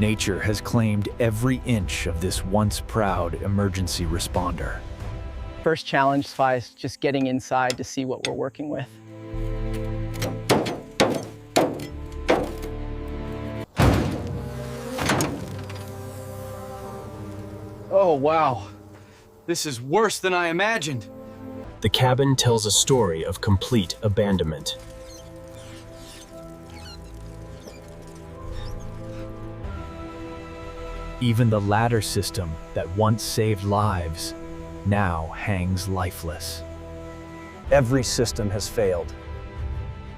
Nature has claimed every inch of this once proud emergency responder. First challenge is just getting inside to see what we're working with. Oh, wow. This is worse than I imagined. The cabin tells a story of complete abandonment. Even the ladder system that once saved lives now hangs lifeless. Every system has failed.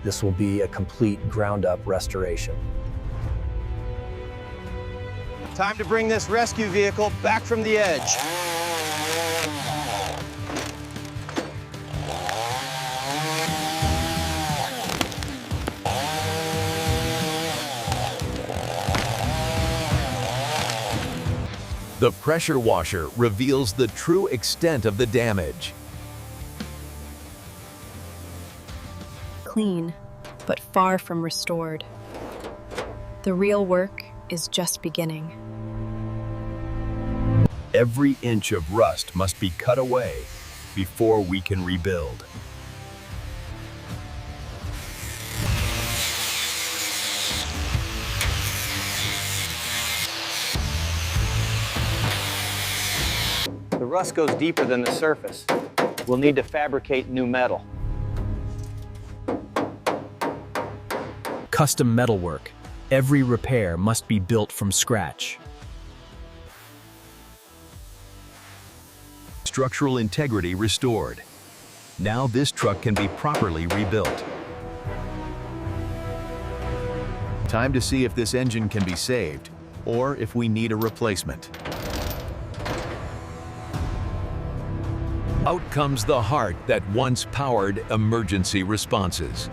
This will be a complete ground-up restoration. Time to bring this rescue vehicle back from the edge. The pressure washer reveals the true extent of the damage. Clean, but far from restored. The real work is just beginning. Every inch of rust must be cut away before we can rebuild. The rust goes deeper than the surface. We'll need to fabricate new metal. Custom metalwork. Every repair must be built from scratch. Structural integrity restored. Now this truck can be properly rebuilt. Time to see if this engine can be saved, or if we need a replacement. Out comes the heart that once powered emergency responses.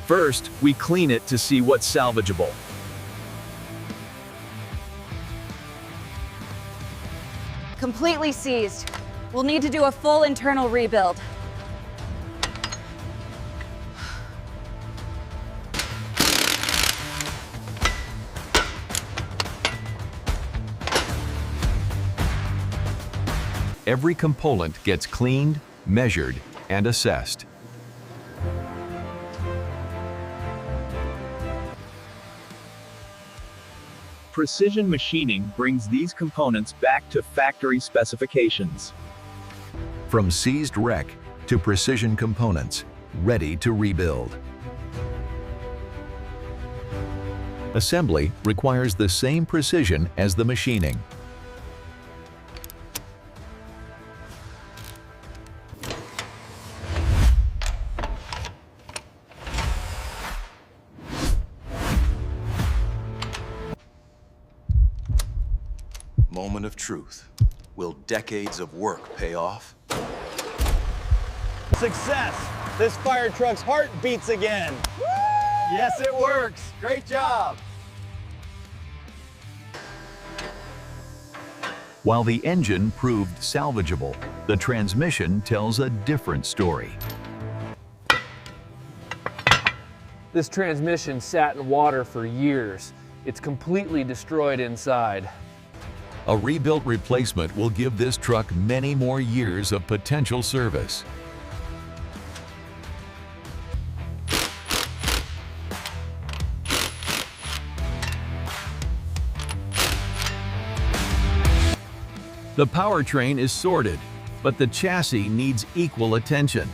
First, we clean it to see what's salvageable. Completely seized. We'll need to do a full internal rebuild. Every component gets cleaned, measured, and assessed. Precision machining brings these components back to factory specifications. From seized wreck to precision components, ready to rebuild. Assembly requires the same precision as the machining. Moment of truth. Will decades of work pay off? Success! This fire truck's heart beats again. Woo! Yes, it works. Great job. While the engine proved salvageable, the transmission tells a different story. This transmission sat in water for years. It's completely destroyed inside. A rebuilt replacement will give this truck many more years of potential service. The powertrain is sorted, but the chassis needs equal attention.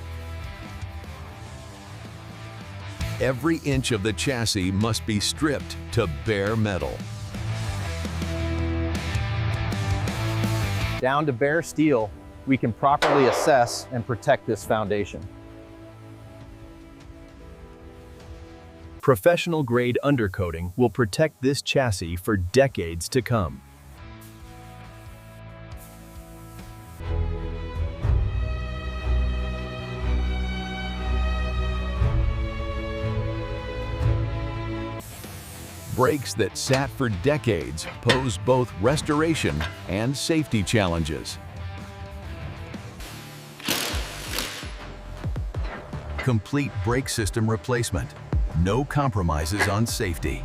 Every inch of the chassis must be stripped to bare metal. Down to bare steel, we can properly assess and protect this foundation. Professional-grade undercoating will protect this chassis for decades to come. Brakes that sat for decades pose both restoration and safety challenges. Complete brake system replacement. No compromises on safety.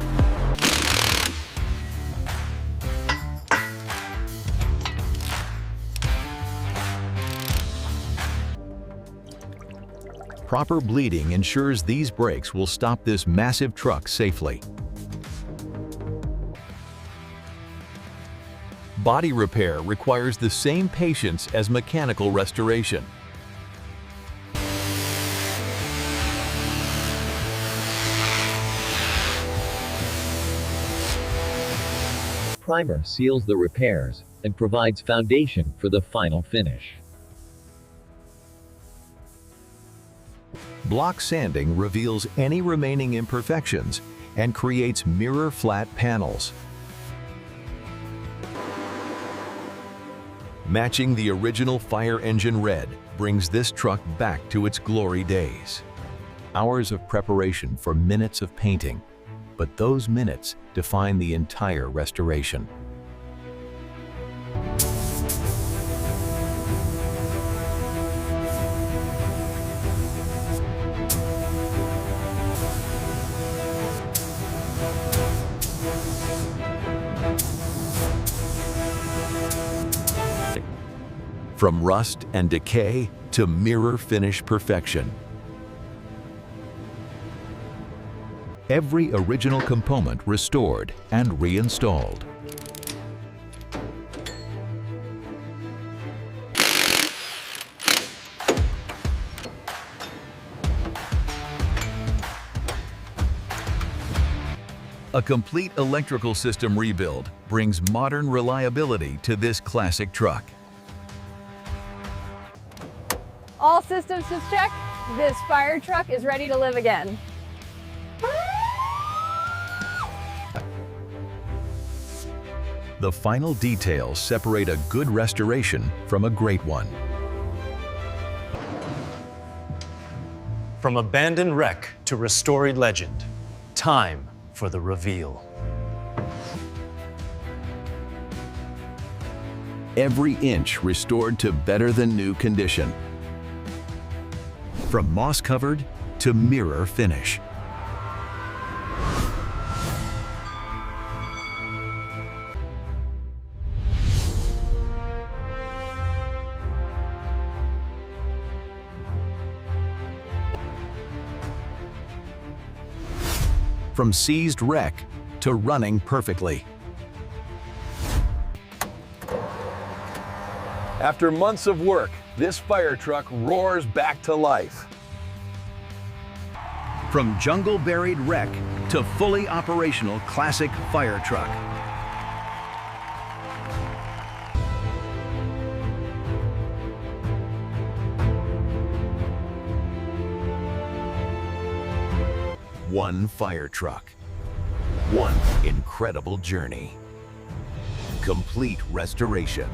Proper bleeding ensures these brakes will stop this massive truck safely. Body repair requires the same patience as mechanical restoration. Primer seals the repairs and provides foundation for the final finish. Block sanding reveals any remaining imperfections and creates mirror flat panels. Matching the original fire engine red brings this truck back to its glory days. Hours of preparation for minutes of painting, but those minutes define the entire restoration. From rust and decay to mirror finish perfection. Every original component restored and reinstalled. A complete electrical system rebuild brings modern reliability to this classic truck. All systems have checked. This fire truck is ready to live again. The final details separate a good restoration from a great one. From abandoned wreck to restored legend, time for the reveal. Every inch restored to better than new condition. From moss-covered to mirror finish. From seized wreck to running perfectly. After months of work, this fire truck roars back to life. From jungle-buried wreck to fully operational classic fire truck. One fire truck. One incredible journey. Complete restoration.